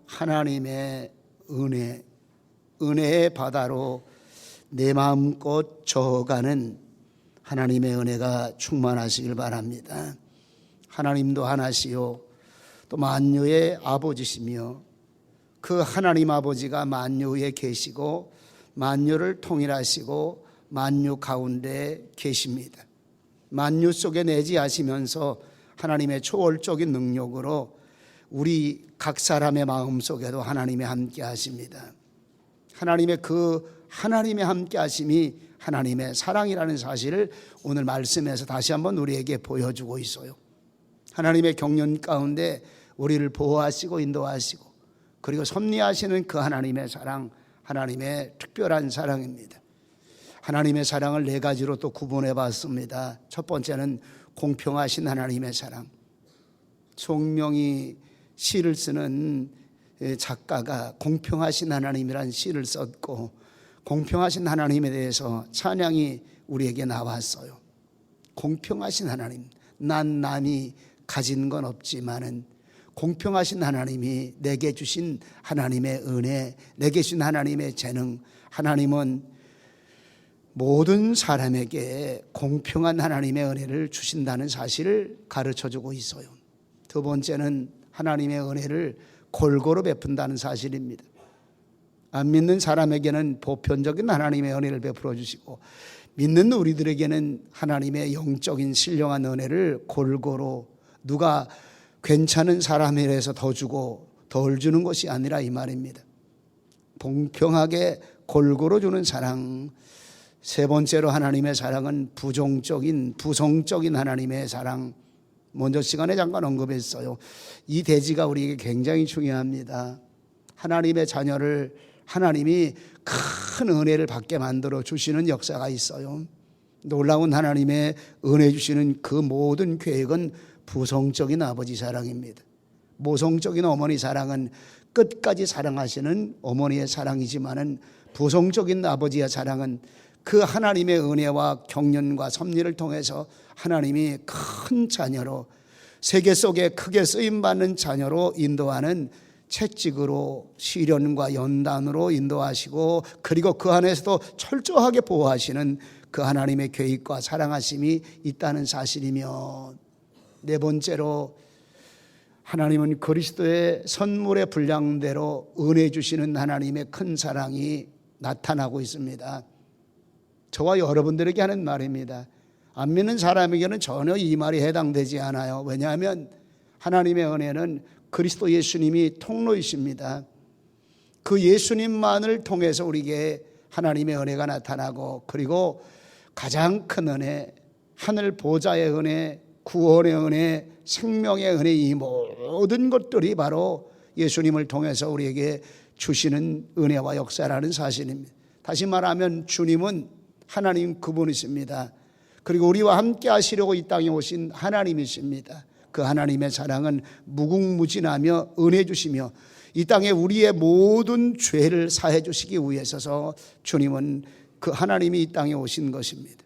하나님의 은혜의 바다로 내 마음껏 저어가는 하나님의 은혜가 충만하시길 바랍니다. 하나님도 하나시요 또 만유의 아버지시며 그 하나님 아버지가 만유 위에 계시고 만유를 통일하시고 만유 가운데 계십니다. 만유 속에 내지하시면서 하나님의 초월적인 능력으로 우리 각 사람의 마음 속에도 하나님이 함께 하십니다. 하나님의 함께 하심이 하나님의 사랑이라는 사실을 오늘 말씀에서 다시 한번 우리에게 보여주고 있어요. 하나님의 경륜 가운데 우리를 보호하시고 인도하시고 그리고 섭리하시는 그 하나님의 사랑, 하나님의 특별한 사랑입니다. 하나님의 사랑을 네 가지로 또 구분해 봤습니다. 첫 번째는 공평하신 하나님의 사랑. 송명이 시를 쓰는 작가가 공평하신 하나님이란 시를 썼고 공평하신 하나님에 대해서 찬양이 우리에게 나왔어요. 공평하신 하나님, 난 남이 가진 건 없지만은 공평하신 하나님이 내게 주신 하나님의 은혜, 내게 주신 하나님의 재능, 하나님은 모든 사람에게 공평한 하나님의 은혜를 주신다는 사실을 가르쳐주고 있어요. 두 번째는 하나님의 은혜를 골고루 베푼다는 사실입니다. 안 믿는 사람에게는 보편적인 하나님의 은혜를 베풀어 주시고 믿는 우리들에게는 하나님의 영적인 신령한 은혜를 골고루 누가 괜찮은 사람에 대해서 더 주고 덜 주는 것이 아니라 이 말입니다. 공평하게 골고루 주는 사랑. 세 번째로 하나님의 사랑은 부성적인 하나님의 사랑. 먼저 시간에 잠깐 언급했어요. 이 대지가 우리에게 굉장히 중요합니다. 하나님의 자녀를 하나님이 큰 은혜를 받게 만들어 주시는 역사가 있어요. 놀라운 하나님의 은혜 주시는 그 모든 계획은 부성적인 아버지 사랑입니다. 모성적인 어머니 사랑은 끝까지 사랑하시는 어머니의 사랑이지만은 부성적인 아버지의 사랑은 그 하나님의 은혜와 경륜과 섭리를 통해서 하나님이 큰 자녀로 세계 속에 크게 쓰임받는 자녀로 인도하는 채찍으로 시련과 연단으로 인도하시고 그리고 그 안에서도 철저하게 보호하시는 그 하나님의 계획과 사랑하심이 있다는 사실이며 네 번째로 하나님은 그리스도의 선물의 분량대로 은혜 주시는 하나님의 큰 사랑이 나타나고 있습니다. 저와 여러분들에게 하는 말입니다. 안 믿는 사람에게는 전혀 이 말이 해당되지 않아요. 왜냐하면 하나님의 은혜는 그리스도 예수님이 통로이십니다. 그 예수님만을 통해서 우리에게 하나님의 은혜가 나타나고 그리고 가장 큰 은혜, 하늘 보좌의 은혜, 구원의 은혜, 생명의 은혜 이 모든 것들이 바로 예수님을 통해서 우리에게 주시는 은혜와 역사라는 사실입니다. 다시 말하면 주님은 하나님 그분이십니다. 그리고 우리와 함께 하시려고 이 땅에 오신 하나님이십니다. 그 하나님의 사랑은 무궁무진하며 은혜 주시며 이 땅에 우리의 모든 죄를 사해 주시기 위해서 주님은 그 하나님이 이 땅에 오신 것입니다.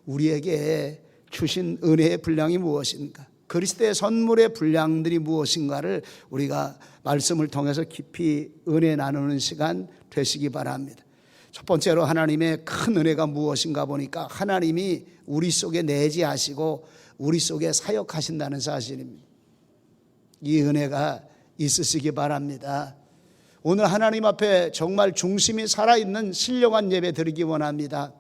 우리에게 주신 은혜의 분량이 무엇인가? 그리스도의 선물의 분량들이 무엇인가를 우리가 말씀을 통해서 깊이 은혜 나누는 시간 되시기 바랍니다. 첫 번째로 하나님의 큰 은혜가 무엇인가 보니까 하나님이 우리 속에 내지하시고 우리 속에 사역하신다는 사실입니다. 이 은혜가 있으시기 바랍니다. 오늘 하나님 앞에 정말 중심이 살아있는 신령한 예배 드리기 원합니다.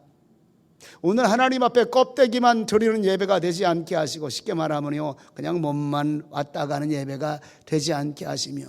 오늘 하나님 앞에 껍데기만 드리는 예배가 되지 않게 하시고 쉽게 말하면요 그냥 몸만 왔다 가는 예배가 되지 않게 하시며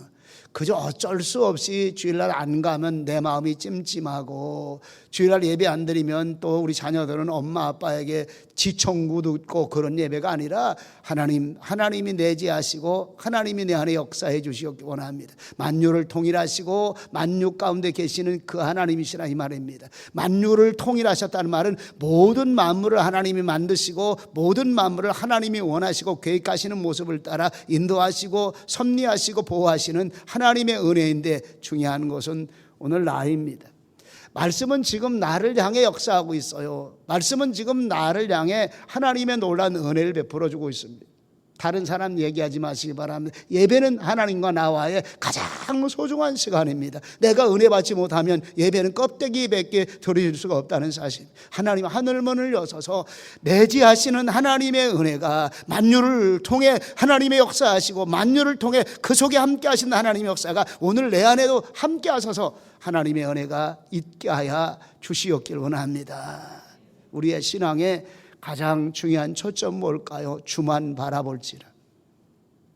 그저 어쩔 수 없이 주일날 안 가면 내 마음이 찜찜하고 주일날 예배 안 드리면 또 우리 자녀들은 엄마 아빠에게 지청구 듣고 그런 예배가 아니라 하나님이 내재하시고 하나님이 내 안에 역사해 주시기 원합니다. 만유를 통일하시고 만유 가운데 계시는 그 하나님이시라 이 말입니다. 만유를 통일하셨다는 말은 모든 만물을 하나님이 만드시고 모든 만물을 하나님이 원하시고 계획하시는 모습을 따라 인도하시고 섭리하시고 보호하시는 하나님의 은혜인데 중요한 것은 오늘 나입니다. 말씀은 지금 나를 향해 역사하고 있어요. 말씀은 지금 나를 향해 하나님의 놀라운 은혜를 베풀어 주고 있습니다. 다른 사람 얘기하지 마시기 바랍니다. 예배는 하나님과 나와의 가장 소중한 시간입니다. 내가 은혜 받지 못하면 예배는 껍데기밖에 드릴 수가 없다는 사실. 하나님 하늘문을 여셔서 매지하시는 하나님의 은혜가 만유를 통해 하나님의 역사하시고 만유를 통해 그 속에 함께 하시는 하나님의 역사가 오늘 내 안에도 함께 하셔서 하나님의 은혜가 있게 하여 주시옵길 원합니다. 우리의 신앙의 가장 중요한 초점 뭘까요? 주만 바라볼지라.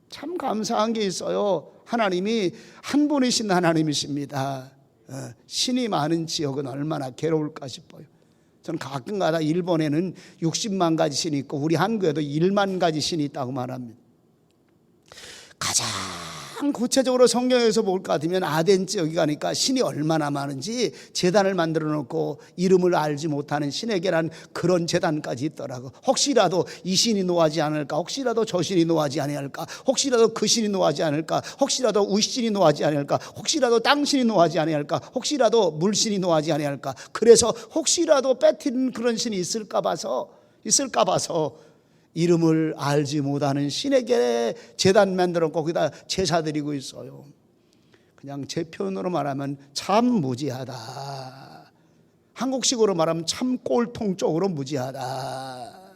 참 감사한 게 있어요. 하나님이 한 분이신 하나님이십니다. 신이 많은 지역은 얼마나 괴로울까 싶어요. 저는 가끔가다 일본에는 60만 가지 신이 있고 우리 한국에도 1만 가지 신이 있다고 말합니다. 가장 구체적으로 성경에서 볼 것 같으면 아덴 지역에 가니까 신이 얼마나 많은지 재단을 만들어 놓고 이름을 알지 못하는 신에게란 그런 재단까지 있더라고. 혹시라도 이 신이 노하지 않을까, 혹시라도 저 신이 노하지 아니할까, 혹시라도 그 신이 노하지 않을까, 혹시라도 우신이 노하지 아니할까, 혹시라도 땅신이 노하지 아니할까, 혹시라도 물신이 노하지 아니할까. 그래서 혹시라도 빼뜨리는 그런 신이 있을까 봐서 이름을 알지 못하는 신에게 제단 만들었고 거기다 제사 드리고 있어요. 그냥 제 표현으로 말하면 참 무지하다. 한국식으로 말하면 참 꼴통적으로 무지하다.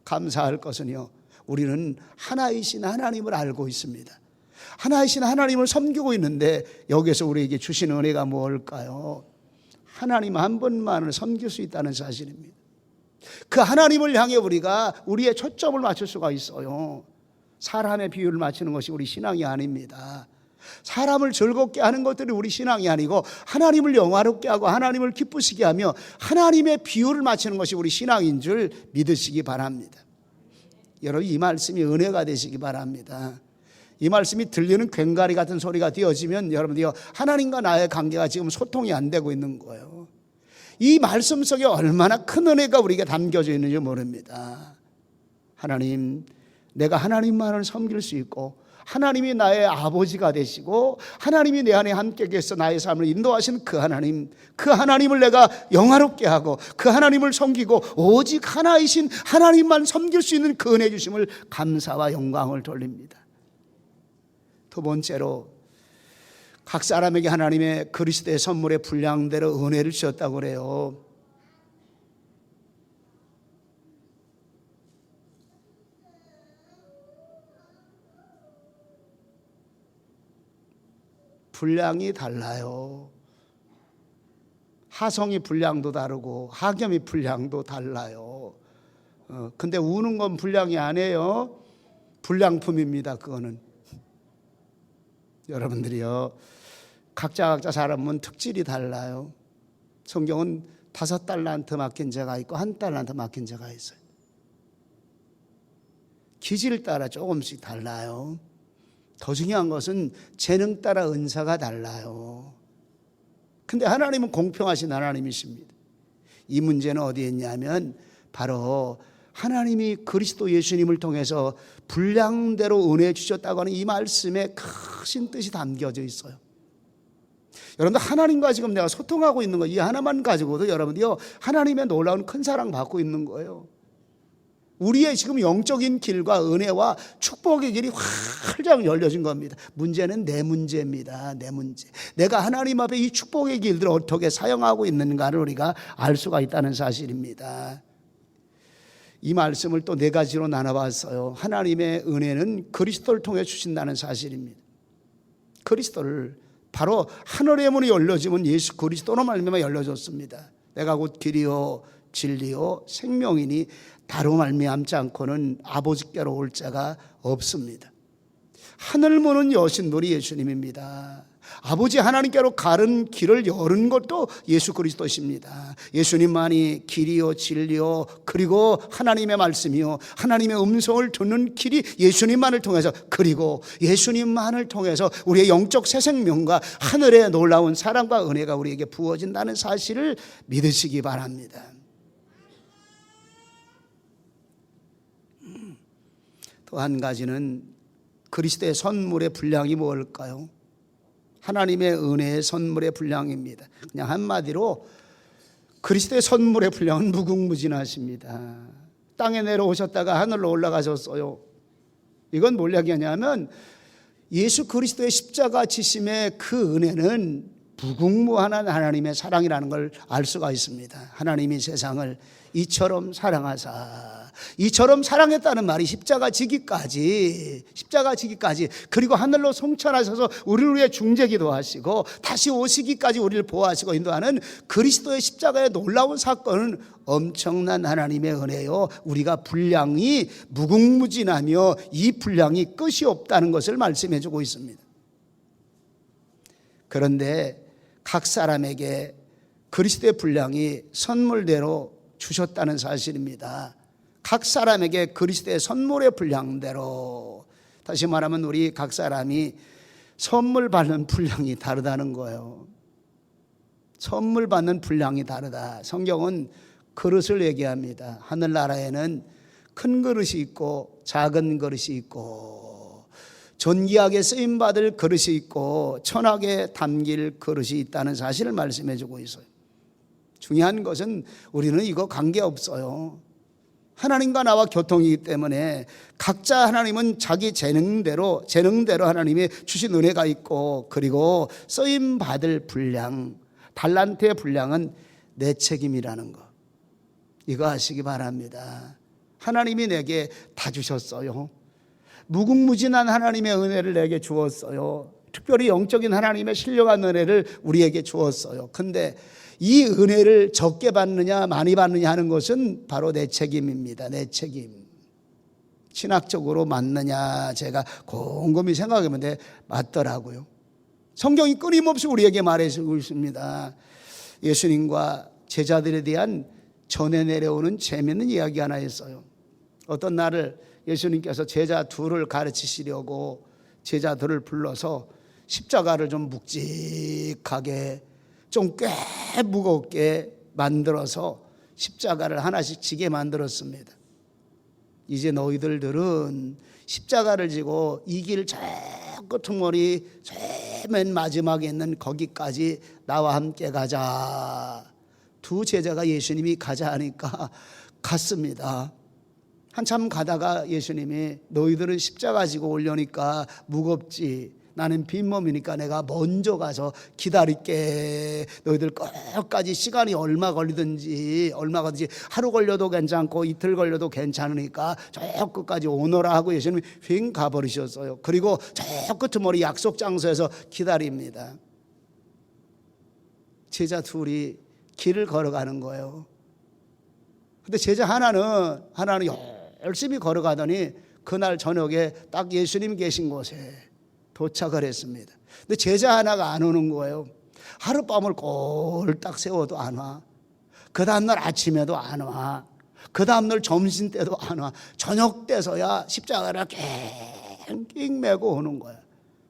감사할 것은요, 우리는 하나이신 하나님을 알고 있습니다. 하나이신 하나님을 섬기고 있는데 여기서 우리에게 주시는 은혜가 뭘까요? 하나님 한 분만을 섬길 수 있다는 사실입니다. 그 하나님을 향해 우리가 우리의 초점을 맞출 수가 있어요. 사람의 비유를 맞추는 것이 우리 신앙이 아닙니다. 사람을 즐겁게 하는 것들이 우리 신앙이 아니고 하나님을 영화롭게 하고 하나님을 기쁘시게 하며 하나님의 비유를 맞추는 것이 우리 신앙인 줄 믿으시기 바랍니다. 여러분, 이 말씀이 은혜가 되시기 바랍니다. 이 말씀이 들리는 괭가리 같은 소리가 되어지면 여러분들이 하나님과 나의 관계가 지금 소통이 안 되고 있는 거예요. 이 말씀 속에 얼마나 큰 은혜가 우리에게 담겨져 있는지 모릅니다. 하나님, 내가 하나님만을 섬길 수 있고 하나님이 나의 아버지가 되시고 하나님이 내 안에 함께 계셔 나의 삶을 인도하신 그 하나님을 내가 영화롭게 하고 그 하나님을 섬기고 오직 하나이신 하나님만 섬길 수 있는 그 은혜 주심을 감사와 영광을 돌립니다. 두 번째로, 각 사람에게 하나님의 그리스도의 선물의 분량대로 은혜를 주셨다고 그래요. 분량이 달라요. 하성이 분량도 다르고 하겸이 분량도 달라요. 근데 우는 건 분량이 아니에요. 불량품입니다. 그거는. 여러분들이요, 각자 사람은 특질이 달라요. 성경은 5달란트 맡긴 자가 있고 1달란트 맡긴 자가 있어요. 기질 따라 조금씩 달라요. 더 중요한 것은 재능 따라 은사가 달라요. 근데 하나님은 공평하신 하나님이십니다. 이 문제는 어디에 있냐면 바로 하나님이 그리스도 예수님을 통해서 분량대로 은혜 주셨다고 하는 이 말씀에 크신 뜻이 담겨져 있어요. 여러분들, 하나님과 지금 내가 소통하고 있는 거 이 하나만 가지고도 여러분들이요, 하나님의 놀라운 큰 사랑 받고 있는 거예요. 우리의 지금 영적인 길과 은혜와 축복의 길이 활짝 열려진 겁니다. 문제는 내 문제입니다. 내 문제. 내가 하나님 앞에 이 축복의 길들을 어떻게 사용하고 있는가를 우리가 알 수가 있다는 사실입니다. 이 말씀을 또 4가지로 나눠봤어요. 하나님의 은혜는 그리스도를 통해 주신다는 사실입니다. 그리스도를, 바로 하늘의 문이 열려지면 예수 그리스도로 말미암아 열려졌습니다. 내가 곧 길이요 진리요 생명이니 다로 말미암지 않고는 아버지께로 올 자가 없습니다. 하늘 문은 여신 분이 예수님입니다. 아버지 하나님께로 가는 길을 여는 것도 예수 그리스도십니다. 예수님만이 길이요 진리요 그리고 하나님의 말씀이요 하나님의 음성을 듣는 길이 예수님만을 통해서, 그리고 예수님만을 통해서 우리의 영적 새 생명과 하늘의 놀라운 사랑과 은혜가 우리에게 부어진다는 사실을 믿으시기 바랍니다. 또 한 가지는 그리스도의 선물의 분량이 뭘까요? 하나님의 은혜의 선물의 분량입니다. 그냥 한마디로 그리스도의 선물의 분량은 무궁무진하십니다. 땅에 내려오셨다가 하늘로 올라가셨어요. 이건 뭘 얘기하냐면 예수 그리스도의 십자가 지심의 그 은혜는 무궁무한한 하나님의 사랑이라는 걸 알 수가 있습니다. 하나님이 세상을 이처럼 사랑했다는 말이 십자가 지기까지 그리고 하늘로 성천하셔서 우리를 위해 중재기도 하시고 다시 오시기까지 우리를 보호하시고 인도하는 그리스도의 십자가의 놀라운 사건은 엄청난 하나님의 은혜요, 우리가 분량이 무궁무진하며 이 분량이 끝이 없다는 것을 말씀해 주고 있습니다. 그런데 각 사람에게 그리스도의 분량이 선물대로 주셨다는 사실입니다. 각 사람에게 그리스도의 선물의 분량대로, 다시 말하면 우리 각 사람이 선물 받는 분량이 다르다는 거예요. 선물 받는 분량이 다르다. 성경은 그릇을 얘기합니다. 하늘나라에는 큰 그릇이 있고 작은 그릇이 있고 존귀하게 쓰임받을 그릇이 있고 천하게 담길 그릇이 있다는 사실을 말씀해 주고 있어요. 중요한 것은 우리는 이거 관계없어요. 하나님과 나와 교통이기 때문에 각자 하나님은 자기 재능대로 하나님이 주신 은혜가 있고, 그리고 쓰임받을 분량, 달란트의 분량은 내 책임이라는 거, 이거 아시기 바랍니다. 하나님이 내게 다 주셨어요. 무궁무진한 하나님의 은혜를 내게 주었어요. 특별히 영적인 하나님의 신령한 은혜를 우리에게 주었어요. 근데 이 은혜를 적게 받느냐 많이 받느냐 하는 것은 바로 내 책임입니다. 내 책임. 신학적으로 맞느냐 제가 곰곰이 생각해보는데 맞더라고요. 성경이 끊임없이 우리에게 말해주고 있습니다. 예수님과 제자들에 대한 전해 내려오는 재미있는 이야기 하나 있어요. 어떤 날을 예수님께서 제자 둘을 가르치시려고 제자들을 불러서 십자가를 좀 묵직하게 좀 꽤 무겁게 만들어서 십자가를 하나씩 지게 만들었습니다. 이제 너희들은 십자가를 지고 이 길 저 끄트머리 맨 마지막에 있는 거기까지 나와 함께 가자. 두 제자가 예수님이 가자 하니까 갔습니다. 한참 가다가 예수님이 너희들은 십자가 지고 오려니까 무겁지, 나는 빈몸이니까 내가 먼저 가서 기다릴게. 너희들 끝까지 시간이 얼마 걸리든지 하루 걸려도 괜찮고 이틀 걸려도 괜찮으니까 저 끝까지 오너라 하고 예수님이 휙 가버리셨어요. 그리고 저 끝머리 약속 장소에서 기다립니다. 제자 둘이 길을 걸어가는 거예요. 근데 제자 하나는 열심히 걸어가더니 그날 저녁에 딱 예수님 계신 곳에 도착을 했습니다. 근데 제자 하나가 안 오는 거예요. 하룻밤을 꼴딱 세워도 안 와. 그 다음날 아침에도 안 와. 그 다음날 점심때도 안 와. 저녁 때서야 십자가를 낑낑 메고 오는 거야.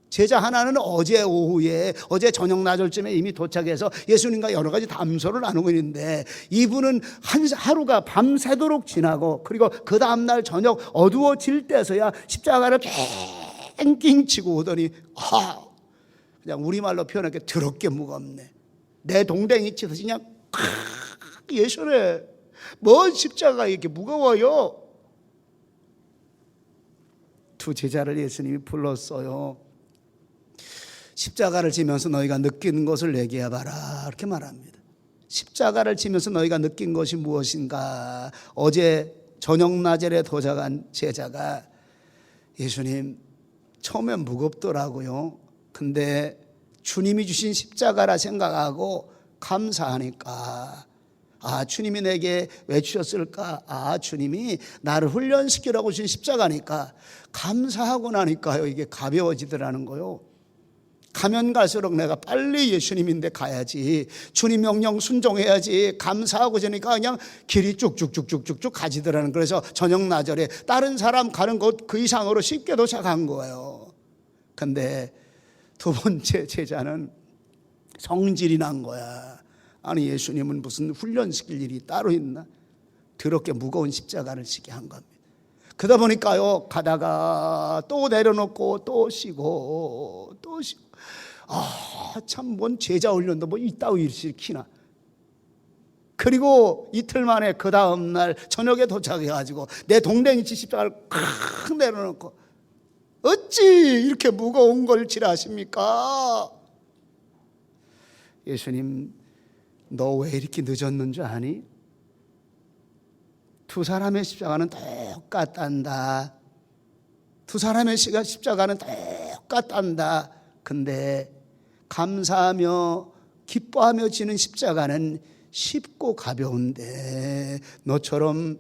제자 하나는 어제 오후에, 어제 저녁 나절쯤에 이미 도착해서 예수님과 여러 가지 담소를 나누고 있는데, 이분은 하루가 밤새도록 지나고 그리고 그 다음날 저녁 어두워질 때서야 십자가를 낑낑 치고 오더니 그냥 우리말로 표현할게 더럽게 무겁네. 내 동댕이 치듯이 그냥 예수네, 뭔 십자가 이렇게 무거워요. 두 제자를 예수님이 불렀어요. 십자가를 지면서 너희가 느낀 것을 얘기해봐라, 이렇게 말합니다. 십자가를 지면서 너희가 느낀 것이 무엇인가. 어제 저녁 나절에 도착한 제자가 예수님 처음엔 무겁더라고요. 근데 주님이 주신 십자가라 생각하고 감사하니까, 주님이 내게 왜 주셨을까? 주님이 나를 훈련시키라고 주신 십자가니까 감사하고 나니까요, 이게 가벼워지더라는 거요. 가면 갈수록 내가 빨리 예수님인데 가야지, 주님 명령 순종해야지, 감사하고 저니까 그냥 길이 쭉쭉쭉쭉쭉 가지더라는. 그래서 저녁 나절에 다른 사람 가는 곳 그 이상으로 쉽게 도착한 거예요. 근데 두 번째 제자는 성질이 난 거야. 아니 예수님은 무슨 훈련시킬 일이 따로 있나? 더럽게 무거운 십자가를 지게 한 겁니다. 그러다 보니까요, 가다가 또 내려놓고 또 쉬고 또 쉬고, 참 뭔 제자 훈련도 뭐 이따위 일을 시키나. 그리고 이틀 만에 그 다음 날 저녁에 도착해가지고 내 동댕이치 십자가를 콱 내려놓고 어찌 이렇게 무거운 걸 지라십니까? 예수님, 너 왜 이렇게 늦었는 줄 아니? 두 사람의 십자가는 똑같단다. 두 사람의 십자가는 똑같단다. 근데 감사하며 기뻐하며 지는 십자가는 쉽고 가벼운데 너처럼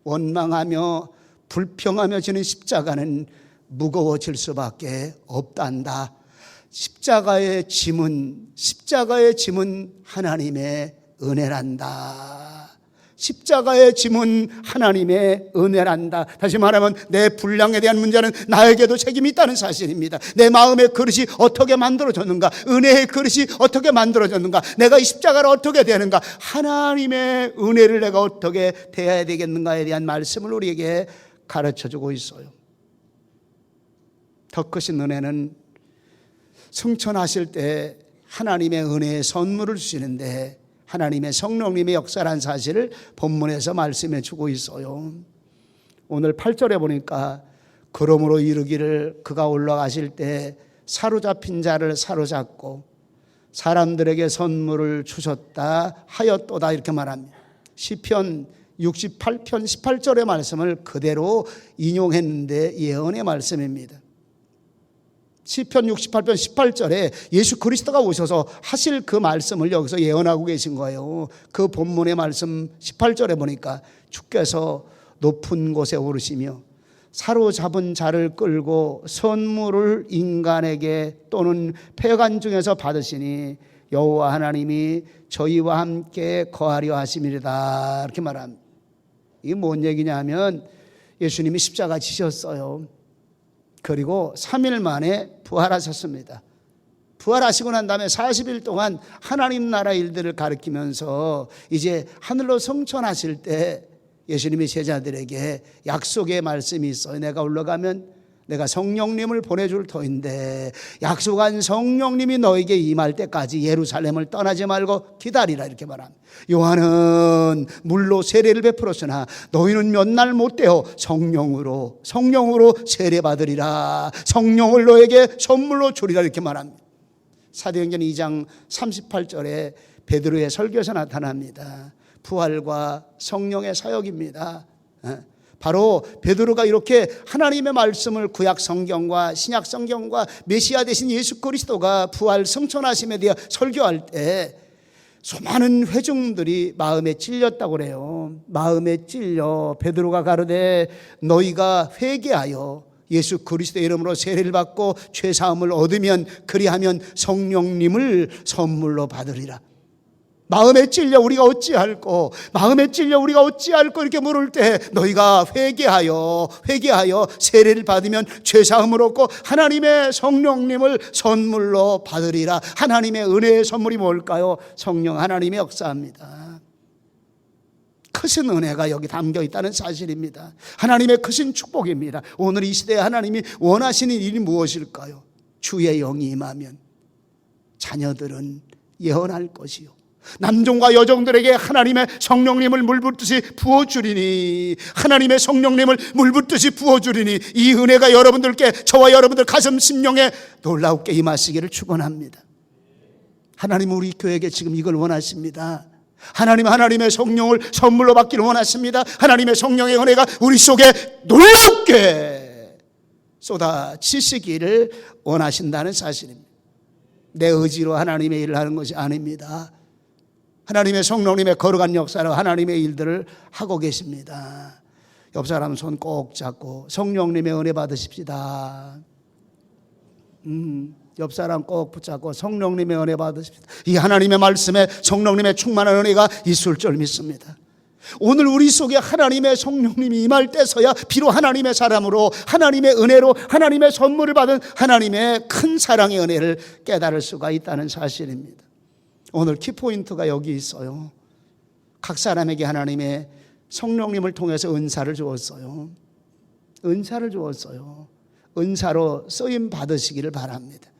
원망하며 불평하며 지는 십자가는 무거워질 수밖에 없단다. 십자가의 짐은 하나님의 은혜란다. 십자가의 짐은 하나님의 은혜란다. 다시 말하면 내 분량에 대한 문제는 나에게도 책임이 있다는 사실입니다. 내 마음의 그릇이 어떻게 만들어졌는가, 은혜의 그릇이 어떻게 만들어졌는가, 내가 이 십자가를 어떻게 되는가, 하나님의 은혜를 내가 어떻게 대해야 되겠는가에 대한 말씀을 우리에게 가르쳐주고 있어요. 더 크신 은혜는 승천하실 때 하나님의 은혜의 선물을 주시는데 하나님의 성령님의 역사라는 사실을 본문에서 말씀해 주고 있어요. 오늘 8절에 보니까 그러므로 이르기를 그가 올라가실 때 사로잡힌 자를 사로잡고 사람들에게 선물을 주셨다 하였도다 이렇게 말합니다. 시편 68편 18절의 말씀을 그대로 인용했는데 예언의 말씀입니다. 시편 68편 18절에 예수 그리스도가 오셔서 하실 그 말씀을 여기서 예언하고 계신 거예요. 그 본문의 말씀 18절에 보니까 주께서 높은 곳에 오르시며 사로잡은 자를 끌고 선물을 인간에게 또는 폐관 중에서 받으시니 여호와 하나님이 저희와 함께 거하려 하심이리다 이렇게 말합니다. 이게 뭔 얘기냐면 예수님이 십자가 지셨어요. 그리고 3일 만에 부활하셨습니다. 부활하시고 난 다음에 40일 동안 하나님 나라 일들을 가르치면서 이제 하늘로 승천하실 때 예수님이 제자들에게 약속의 말씀이 있어요. 내가 올라가면 내가 성령님을 보내줄 터인데 약속한 성령님이 너에게 임할 때까지 예루살렘을 떠나지 말고 기다리라 이렇게 말합니다. 요한은 물로 세례를 베풀었으나 너희는 몇 날 못 되어 성령으로 세례받으리라. 성령을 너에게 선물로 주리라 이렇게 말합니다. 사도행전 2장 38절에 베드로의 설교에서 나타납니다. 부활과 성령의 사역입니다. 바로 베드로가 이렇게 하나님의 말씀을 구약 성경과 신약 성경과 메시아 되신 예수 그리스도가 부활 승천하심에 대해 설교할 때 수많은 회중들이 마음에 찔렸다고 그래요. 마음에 찔려 베드로가 가르되 너희가 회개하여 예수 그리스도의 이름으로 세례를 받고 죄사함을 얻으면 그리하면 성령님을 선물로 받으리라. 마음에 찔려 우리가 어찌할꼬 이렇게 물을 때 너희가 회개하여 세례를 받으면 죄사함을 얻고 하나님의 성령님을 선물로 받으리라. 하나님의 은혜의 선물이 뭘까요? 성령 하나님의 역사입니다. 크신 은혜가 여기 담겨 있다는 사실입니다. 하나님의 크신 축복입니다. 오늘 이 시대에 하나님이 원하시는 일이 무엇일까요? 주의 영이 임하면 자녀들은 예언할 것이요 남종과 여종들에게 하나님의 성령님을 물붓듯이 부어주리니 하나님의 성령님을 물붓듯이 부어주리니 이 은혜가 여러분들께 저와 여러분들 가슴 심령에 놀랍게 임하시기를 축원합니다. 하나님은 우리 교회에게 지금 이걸 원하십니다. 하나님의 성령을 선물로 받기를 원하십니다. 하나님의 성령의 은혜가 우리 속에 놀랍게 쏟아지시기를 원하신다는 사실입니다. 내 의지로 하나님의 일을 하는 것이 아닙니다. 하나님의 성령님의 거룩한 역사로 하나님의 일들을 하고 계십니다. 옆 사람 손 꼭 잡고 성령님의 은혜 받으십시다. 옆 사람 꼭 붙잡고 성령님의 은혜 받으십시다. 이 하나님의 말씀에 성령님의 충만한 은혜가 있을 줄 믿습니다. 오늘 우리 속에 하나님의 성령님이 임할 때서야 비록 하나님의 사람으로 하나님의 은혜로 하나님의 선물을 받은 하나님의 큰 사랑의 은혜를 깨달을 수가 있다는 사실입니다. 오늘 키포인트가 여기 있어요. 각 사람에게 하나님의 성령님을 통해서 은사를 주었어요. 은사로 쓰임 받으시기를 바랍니다.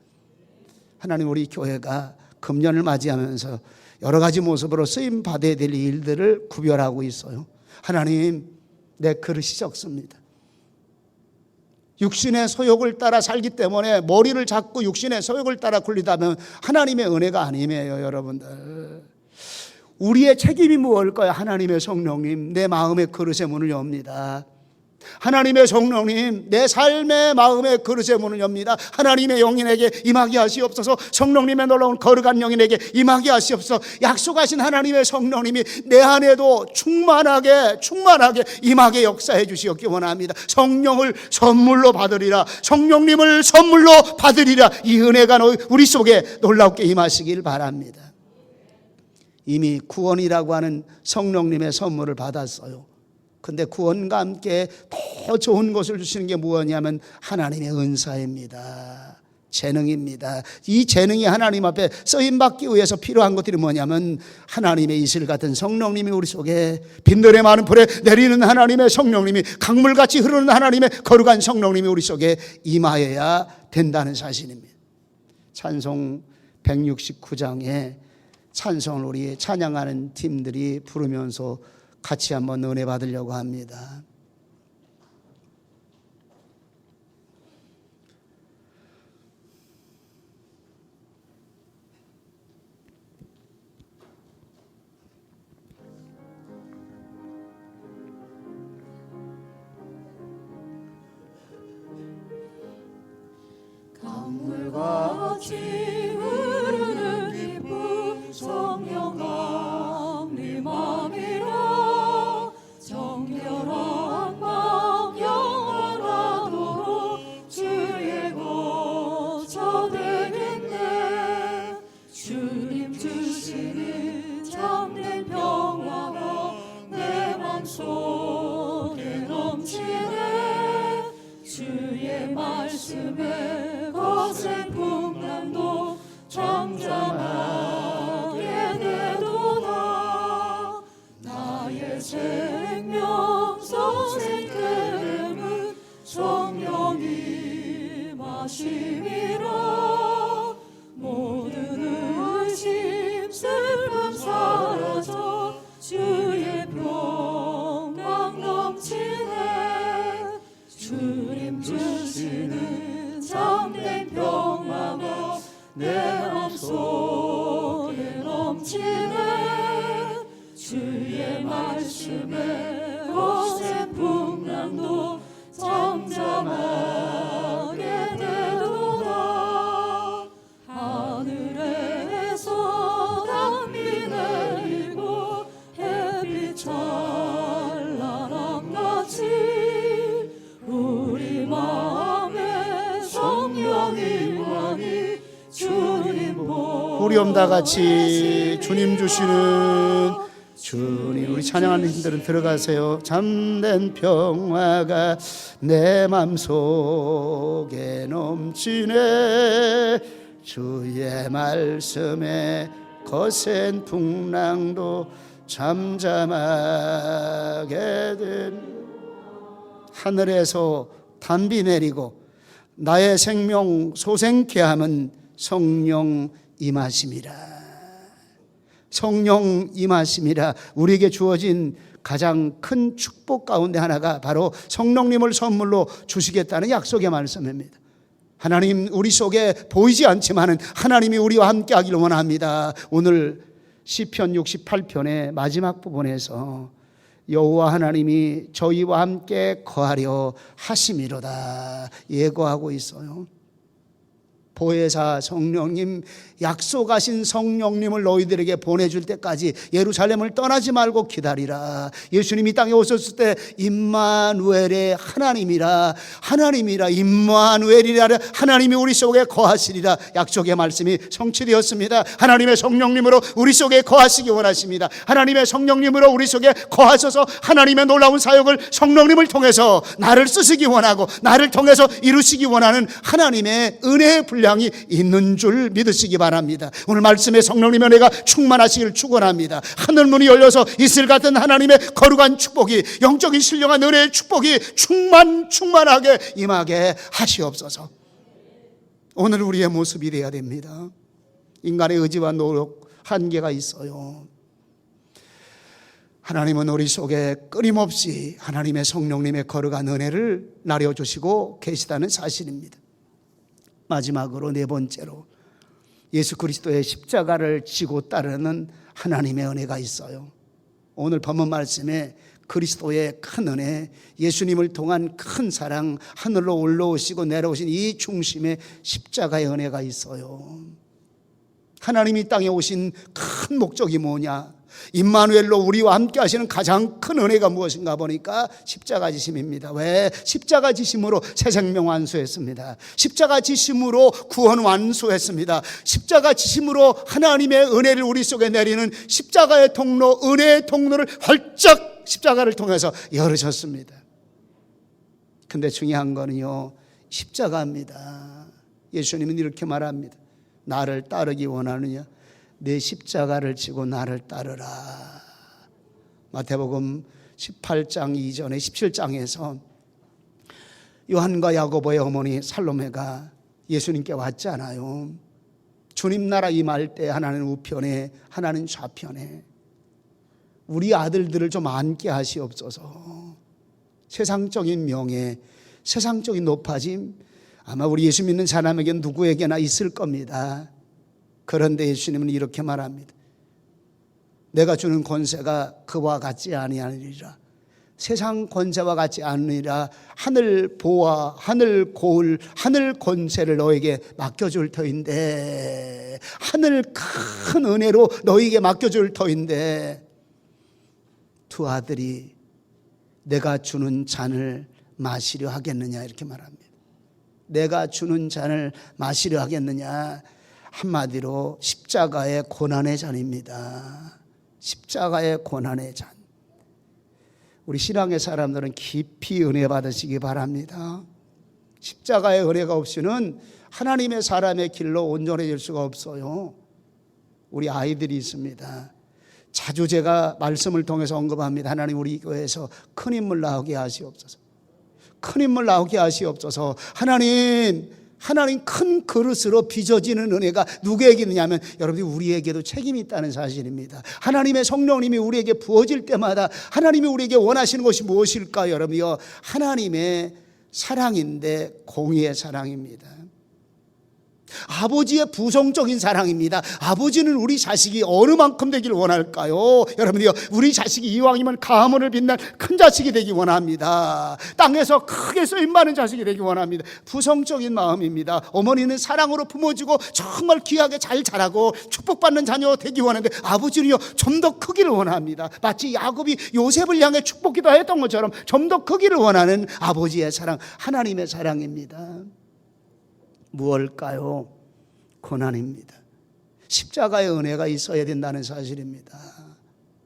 하나님 우리 교회가 금년을 맞이하면서 여러 가지 모습으로 쓰임 받아야 될 일들을 구별하고 있어요. 하나님 내 그릇이 적습니다. 육신의 소욕을 따라 살기 때문에 머리를 잡고 육신의 소욕을 따라 굴리다면 하나님의 은혜가 아니에요, 여러분들. 우리의 책임이 무엇일까요? 하나님의 성령님, 내 마음의 그릇의 문을 엽니다. 하나님의 성령님, 내 삶의 마음의 그릇의 문을 엽니다. 하나님의 영인에게 임하게 하시옵소서. 성령님의 놀라운 거룩한 영인에게 임하게 하시옵소서. 약속하신 하나님의 성령님이 내 안에도 충만하게 임하게 역사해 주시옵기 원합니다. 성령을 선물로 받으리라. 성령님을 선물로 받으리라. 이 은혜가 우리 속에 놀랍게 임하시길 바랍니다. 이미 구원이라고 하는 성령님의 선물을 받았어요. 근데 구원과 함께 더 좋은 것을 주시는 게 무엇이냐면 하나님의 은사입니다. 재능입니다. 이 재능이 하나님 앞에 쓰임받기 위해서 필요한 것들이 뭐냐면 하나님의 이슬 같은 성령님이 우리 속에 빈들에 많은 불에 내리는 하나님의 성령님이 강물같이 흐르는 하나님의 거룩한 성령님이 우리 속에 임하여야 된다는 사실입니다. 찬송 169장에 찬송을 우리 찬양하는 팀들이 부르면서 같이 한번 은혜 받으려고 합니다. 강물같이 흐르는 기쁨 성령아 네 맘이라 정결한 방 영원하도록 주의 거처 되겠네. 주님 주시는 참된 평화가 내 맘속에 넘치네. 주의 말씀에 거센 풍랑도 잠잠하게 되도다. 나의 생명 선생됨은 성령이 마심이라. 모든 의심 슬픔 사라져 주의 평강 넘치네. 주님 주시는 참된 평화가 내 맘속에 넘치네. 주의 말씀에 거센 풍랑도 잠잠하게 되도다. 하늘에서 담비 내리고 햇빛 찬란함같이 우리 마음에 성령이 임하니 주님 우리 다 같이 주님 주시는 주님, 우리 찬양하는 힘들은 들어가세요. 참된 평화가 내 맘속에 넘치네. 주의 말씀에 거센 풍랑도 잠잠하게 된 하늘에서 담비 내리고 나의 생명 소생케 함은 성령 임하심이라. 성령 임하심이라. 우리에게 주어진 가장 큰 축복 가운데 하나가 바로 성령님을 선물로 주시겠다는 약속의 말씀입니다. 하나님 우리 속에 보이지 않지만은 하나님이 우리와 함께 하기를 원합니다. 오늘 시편 68편의 마지막 부분에서 여호와 하나님이 저희와 함께 거하려 하심이로다 예고하고 있어요. 보혜사 성령님, 약속하신 성령님을 너희들에게 보내줄 때까지 예루살렘을 떠나지 말고 기다리라. 예수님이 땅에 오셨을 때 임마누엘의 하나님이라 임마누엘이라 하나님이 우리 속에 거하시리라 약속의 말씀이 성취되었습니다. 하나님의 성령님으로 우리 속에 거하시기 원하십니다. 하나님의 성령님으로 우리 속에 거하셔서 하나님의 놀라운 사역을 성령님을 통해서 나를 쓰시기 원하고 나를 통해서 이루시기 원하는 하나님의 은혜의 분량이 있는 줄 믿으시기 바랍니다. 오늘 말씀에 성령님의 은혜가 충만하시기를 축원합니다. 하늘문이 열려서 이슬 같은 하나님의 거룩한 축복이, 영적인 신령한 은혜의 축복이 충만하게 임하게 하시옵소서. 오늘 우리의 모습이 되어야 됩니다. 인간의 의지와 노력 한계가 있어요. 하나님은 우리 속에 끊임없이 하나님의 성령님의 거룩한 은혜를 나려주시고 계시다는 사실입니다. 마지막으로 네 번째로 예수 그리스도의 십자가를 지고 따르는 하나님의 은혜가 있어요. 오늘 본문 말씀에 그리스도의 큰 은혜, 예수님을 통한 큰 사랑, 하늘로 올라오시고 내려오신 이 중심에 십자가의 은혜가 있어요. 하나님이 이 땅에 오신 큰 목적이 뭐냐? 임마누엘로 우리와 함께 하시는 가장 큰 은혜가 무엇인가 보니까 십자가 지심입니다. 왜? 십자가 지심으로 새 생명 완수했습니다. 십자가 지심으로 구원 완수했습니다. 십자가 지심으로 하나님의 은혜를 우리 속에 내리는 십자가의 통로, 은혜의 통로를 활짝 십자가를 통해서 열으셨습니다. 근데 중요한 거는요, 십자가입니다. 예수님은 이렇게 말합니다. 나를 따르기 원하느냐? 내 십자가를 지고 나를 따르라. 마태복음 18장 이전에 17장에서 요한과 야고보의 어머니 살로메가 예수님께 왔잖아요. 주님 나라 임할 때 하나는 우편에 하나는 좌편에 우리 아들들을 좀 앉게 하시옵소서. 세상적인 명예, 세상적인 높아짐 아마 우리 예수 믿는 사람에게 누구에게나 있을 겁니다. 그런데 예수님은 이렇게 말합니다. 내가 주는 권세가 그와 같지 아니하리라. 세상 권세와 같지 않으리라. 하늘 보화, 하늘 고을, 하늘 권세를 너에게 맡겨줄 터인데, 하늘 큰 은혜로 너에게 맡겨줄 터인데, 두 아들이 내가 주는 잔을 마시려 하겠느냐 이렇게 말합니다. 내가 주는 잔을 마시려 하겠느냐, 한마디로 십자가의 고난의 잔입니다. 십자가의 고난의 잔. 우리 신앙의 사람들은 깊이 은혜 받으시기 바랍니다. 십자가의 은혜가 없이는 하나님의 사람의 길로 온전해질 수가 없어요. 우리 아이들이 있습니다. 자주 제가 말씀을 통해서 언급합니다. 하나님 우리 교회에서 큰 인물 나오게 하시옵소서. 큰 인물 나오게 하시옵소서. 하나님 큰 그릇으로 빚어지는 은혜가 누구에게 있느냐면 여러분이 우리에게도 책임이 있다는 사실입니다. 하나님의 성령님이 우리에게 부어질 때마다 하나님이 우리에게 원하시는 것이 무엇일까요? 여러분이요, 하나님의 사랑인데 공의의 사랑입니다. 아버지의 부성적인 사랑입니다. 아버지는 우리 자식이 어느 만큼 되기를 원할까요? 여러분이요, 우리 자식이 이왕이면 가문을 빛날 큰 자식이 되기 원합니다. 땅에서 크게 쓰임 많은 자식이 되기 원합니다. 부성적인 마음입니다. 어머니는 사랑으로 품어주고 정말 귀하게 잘 자라고 축복받는 자녀 되기 원하는데 아버지는요, 좀 더 크기를 원합니다. 마치 야곱이 요셉을 향해 축복 기도했던 것처럼 좀 더 크기를 원하는 아버지의 사랑, 하나님의 사랑입니다. 무엇일까요? 고난입니다. 십자가의 은혜가 있어야 된다는 사실입니다.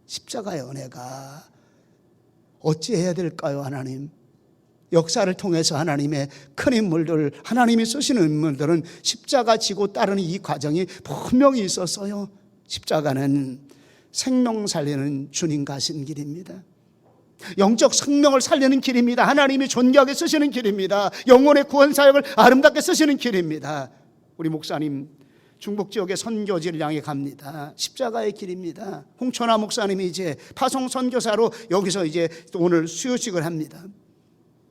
십자가의 은혜가 어찌해야 될까요? 하나님, 역사를 통해서 하나님의 큰 인물들, 하나님이 쓰시는 인물들은 십자가 지고 따르는 이 과정이 분명히 있었어요. 십자가는 생명 살리는 주님 가신 길입니다. 영적 생명을 살리는 길입니다. 하나님이 존귀하게 쓰시는 길입니다. 영혼의 구원 사역을 아름답게 쓰시는 길입니다. 우리 목사님 중북 지역의 선교지를 향해 갑니다. 십자가의 길입니다. 홍천화 목사님이 이제 파송 선교사로 여기서 이제 오늘 수요식을 합니다.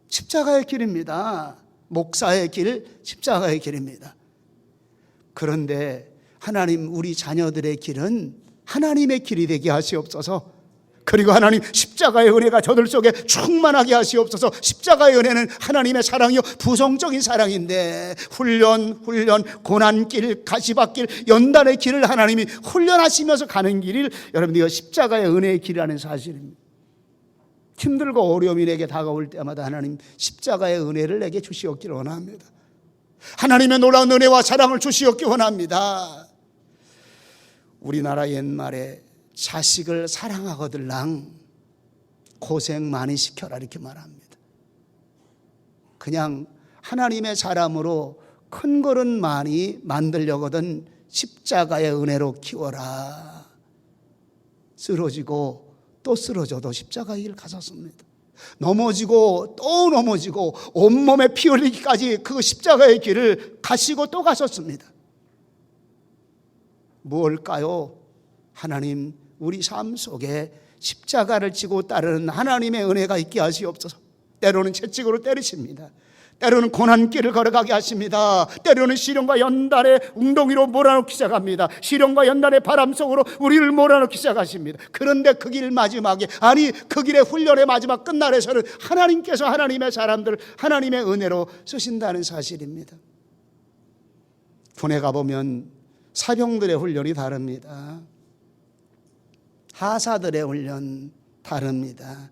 십자가의 길입니다. 목사의 길, 십자가의 길입니다. 그런데 하나님, 우리 자녀들의 길은 하나님의 길이 되게 하시옵소서. 그리고 하나님, 십자가의 은혜가 저들 속에 충만하게 하시옵소서. 십자가의 은혜는 하나님의 사랑이요, 부성적인 사랑인데 훈련, 고난길, 가시밭길, 연단의 길을 하나님이 훈련하시면서 가는 길을 여러분들이 십자가의 은혜의 길이라는 사실입니다. 힘들고 어려움이 내게 다가올 때마다 하나님 십자가의 은혜를 내게 주시옵기를 원합니다. 하나님의 놀라운 은혜와 사랑을 주시옵기 원합니다. 우리나라 옛말에 자식을 사랑하거들랑 고생 많이 시켜라 이렇게 말합니다. 그냥 하나님의 사람으로 큰 그릇 많이 만들려거든 십자가의 은혜로 키워라. 쓰러지고 또 쓰러져도 십자가의 길 가셨습니다. 넘어지고 또 넘어지고 온몸에 피 흘리기까지 그 십자가의 길을 가시고 또 가셨습니다. 무엇일까요? 하나님, 우리 삶 속에 십자가를 지고 따르는 하나님의 은혜가 있게 하시옵소서. 때로는 채찍으로 때리십니다. 때로는 고난길을 걸어가게 하십니다. 때로는 시련과 연단의 웅덩이로 몰아넣기 시작합니다. 시련과 연단의 바람 속으로 우리를 몰아넣기 시작하십니다. 그런데 그 길 마지막에, 아니 그 길의 훈련의 마지막 끝날에서는 하나님께서 하나님의 사람들을 하나님의 은혜로 쓰신다는 사실입니다. 군에 가보면 사병들의 훈련이 다릅니다. 하사들의 훈련 다릅니다.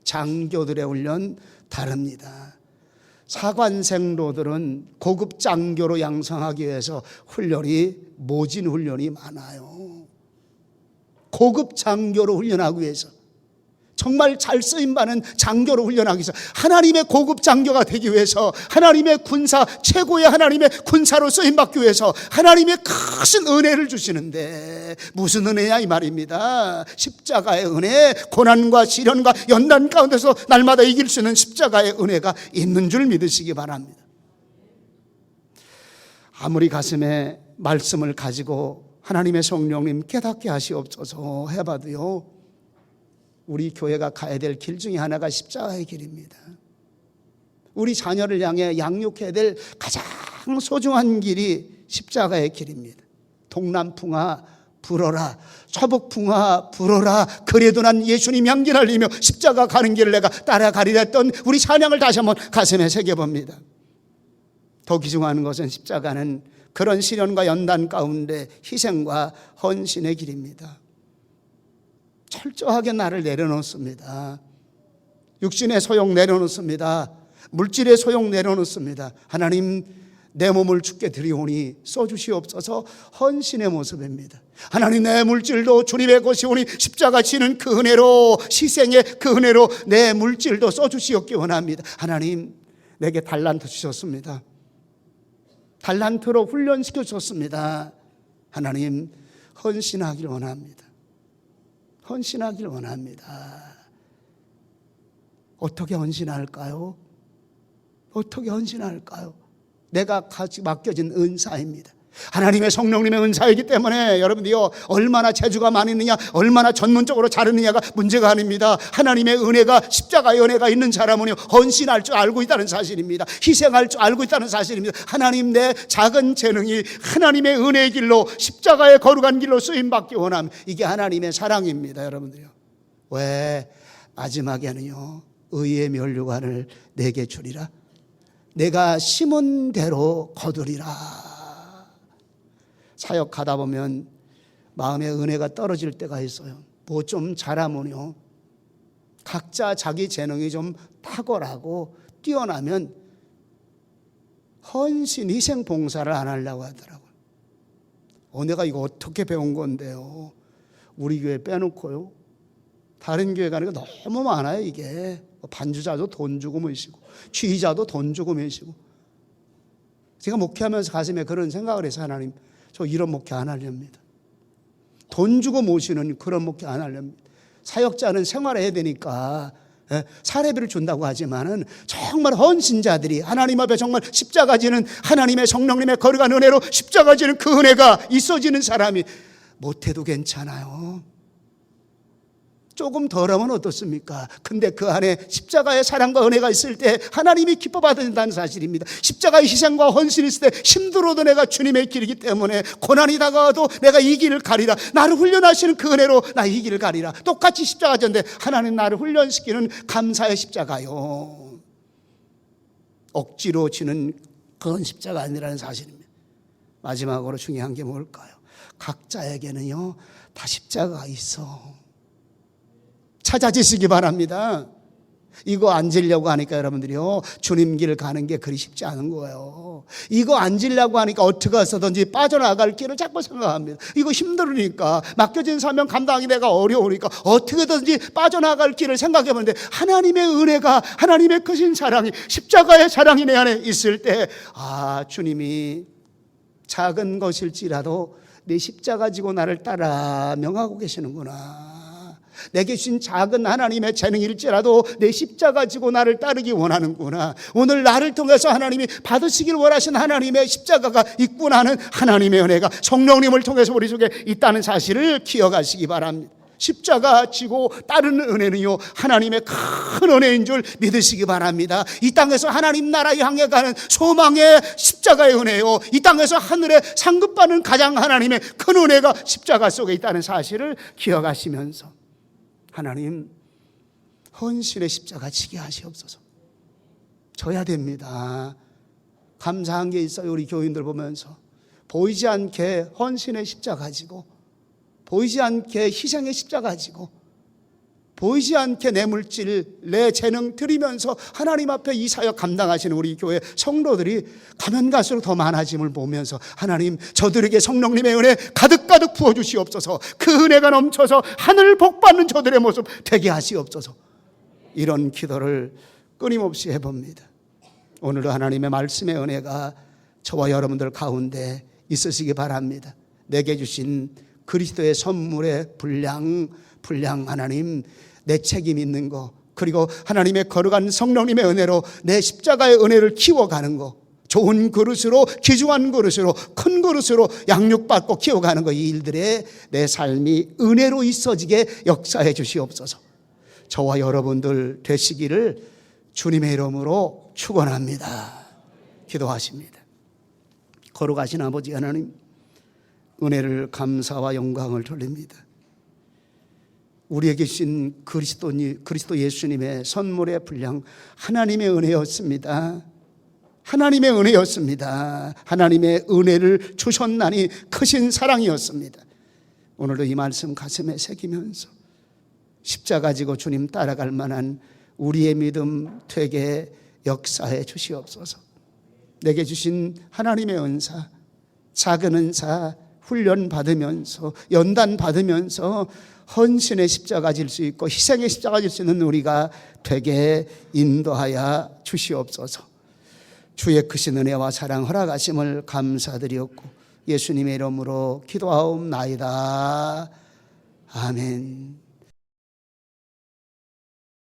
장교들의 훈련 다릅니다. 사관생로들은 고급 장교로 양성하기 위해서 훈련이 모진 훈련이 많아요. 고급 장교로 훈련하기 위해서, 정말 잘 쓰임받는 장교로 훈련하기 위해서, 하나님의 고급 장교가 되기 위해서, 하나님의 군사, 최고의 하나님의 군사로 쓰임받기 위해서 하나님의 큰 은혜를 주시는데, 무슨 은혜냐 이 말입니다. 십자가의 은혜, 고난과 시련과 연단 가운데서 날마다 이길 수 있는 십자가의 은혜가 있는 줄 믿으시기 바랍니다. 아무리 가슴에 말씀을 가지고 하나님의 성령님 깨닫게 하시옵소서 해봐도요, 우리 교회가 가야 될 길 중에 하나가 십자가의 길입니다. 우리 자녀를 향해 양육해야 될 가장 소중한 길이 십자가의 길입니다. 동남풍아 불어라, 서북풍아 불어라, 그래도 난 예수님 향기 날리며 십자가 가는 길을 내가 따라가리라 했던 우리 찬양을 다시 한번 가슴에 새겨봅니다. 더 귀중한 것은 십자가는 그런 시련과 연단 가운데 희생과 헌신의 길입니다. 철저하게 나를 내려놓습니다. 육신의 소용 내려놓습니다. 물질의 소용 내려놓습니다. 하나님, 내 몸을 주께 드리오니 써주시옵소서. 헌신의 모습입니다. 하나님, 내 물질도 주님의 것이오니 십자가 지는 그 은혜로, 희생의 그 은혜로 내 물질도 써주시옵기 원합니다. 하나님, 내게 달란트 주셨습니다. 달란트로 훈련시켜 주셨습니다. 하나님, 헌신하길 원합니다. 헌신하길 원합니다. 어떻게 헌신할까요? 어떻게 헌신할까요? 내가 맡겨진 은사입니다. 하나님의 성령님의 은사이기 때문에 여러분들이요, 얼마나 재주가 많으느냐, 얼마나 전문적으로 잘하느냐가 문제가 아닙니다. 하나님의 은혜가, 십자가의 은혜가 있는 사람은요, 헌신할 줄 알고 있다는 사실입니다. 희생할 줄 알고 있다는 사실입니다. 하나님, 내 작은 재능이 하나님의 은혜의 길로, 십자가의 거룩한 길로 쓰임받기 원함. 이게 하나님의 사랑입니다. 여러분들이요, 왜 마지막에는요, 의의 면류관을 내게 주리라. 내가 심은 대로 거두리라. 사역하다 보면 마음의 은혜가 떨어질 때가 있어요. 뭐 좀 잘하면요, 각자 자기 재능이 좀 탁월하고 뛰어나면 헌신, 희생, 봉사를 안 하려고 하더라고요. 내가 이거 어떻게 배운 건데요, 우리 교회 빼놓고요, 다른 교회 가는 게 너무 많아요. 이게 반주자도 돈 주고 모시고, 취의자도 돈 주고 모시고. 제가 목회하면서 가슴에 그런 생각을 해서, 하나님, 저 이런 목회 안 하렵니다. 돈 주고 모시는 그런 목회 안 하렵니다. 사역자는 생활해야 되니까 사례비를 준다고 하지만은, 정말 헌신자들이 하나님 앞에 정말 십자가 지는 하나님의 성령님의 거룩한 은혜로 십자가 지는 그 은혜가 있어지는 사람이 못해도 괜찮아요. 조금 덜하면 어떻습니까? 근데 그 안에 십자가의 사랑과 은혜가 있을 때 하나님이 기뻐 받는다는 사실입니다. 십자가의 희생과 헌신이 있을 때 힘들어도 내가 주님의 길이기 때문에, 고난이 다가와도 내가 이 길을 가리라. 나를 훈련하시는 그 은혜로 나 이 길을 가리라. 똑같이 십자가 졌는데 하나님 나를 훈련시키는 감사의 십자가요. 억지로 지는 그런 십자가 아니라는 사실입니다. 마지막으로 중요한 게 뭘까요? 각자에게는요, 다 십자가가 있어. 찾아지시기 바랍니다. 이거 안 지려고 하니까 여러분들이요, 주님 길 가는 게 그리 쉽지 않은 거예요. 이거 안 지려고 하니까 어떻게 해서든지 빠져나갈 길을 자꾸 생각합니다. 이거 힘들으니까, 맡겨진 사명 감당하기 내가 어려우니까 어떻게든지 빠져나갈 길을 생각해보는데, 하나님의 은혜가, 하나님의 크신 사랑이, 십자가의 사랑이 내 안에 있을 때, 주님이 작은 것일지라도 내 십자가 지고 나를 따라 명하고 계시는구나. 내게 주신 작은 하나님의 재능일지라도 내 십자가 지고 나를 따르기 원하는구나. 오늘 나를 통해서 하나님이 받으시길 원하신 하나님의 십자가가 있구나 하는 하나님의 은혜가 성령님을 통해서 우리 속에 있다는 사실을 기억하시기 바랍니다. 십자가 지고 따르는 은혜는요, 하나님의 큰 은혜인 줄 믿으시기 바랍니다. 이 땅에서 하나님 나라 향해 가는 소망의 십자가의 은혜요, 이 땅에서 하늘에 상급받는 가장 하나님의 큰 은혜가 십자가 속에 있다는 사실을 기억하시면서 하나님 헌신의 십자가 지게 하시옵소서. 져야 됩니다. 감사한 게 있어요. 우리 교인들 보면서 보이지 않게 헌신의 십자가 지고, 보이지 않게 희생의 십자가 지고, 보이지 않게 내 물질, 내 재능 드리면서 하나님 앞에 이 사역 감당하시는 우리 교회 성도들이 가면 갈수록 더 많아짐을 보면서 하나님, 저들에게 성령님의 은혜 가득가득 부어주시옵소서. 그 은혜가 넘쳐서 하늘 복받는 저들의 모습 되게 하시옵소서. 이런 기도를 끊임없이 해봅니다. 오늘도 하나님의 말씀의 은혜가 저와 여러분들 가운데 있으시기 바랍니다. 내게 주신 그리스도의 선물의 분량 하나님, 내 책임 있는 거, 그리고 하나님의 거룩한 성령님의 은혜로 내 십자가의 은혜를 키워가는 거, 좋은 그릇으로, 귀중한 그릇으로, 큰 그릇으로 양육받고 키워가는 거, 이 일들에 내 삶이 은혜로 있어지게 역사해 주시옵소서. 저와 여러분들 되시기를 주님의 이름으로 축원합니다. 기도하십니다. 거룩하신 아버지 하나님, 은혜를 감사와 영광을 돌립니다. 우리에게 주신 그리스도 예수님의 선물의 분량, 하나님의 은혜였습니다. 하나님의 은혜였습니다. 하나님의 은혜를 주셨나니 크신 사랑이었습니다. 오늘도 이 말씀 가슴에 새기면서 십자가 지고 주님 따라갈 만한 우리의 믿음 되게 역사해 주시옵소서. 내게 주신 하나님의 은사, 작은 은사 훈련 받으면서, 연단 받으면서 헌신의 십자가 질 수 있고 희생의 십자가 질 수 있는 우리가 되게 인도하여 주시옵소서. 주의 크신 은혜와 사랑 허락하심을 감사드리옵고 예수님의 이름으로 기도하옵나이다. 아멘.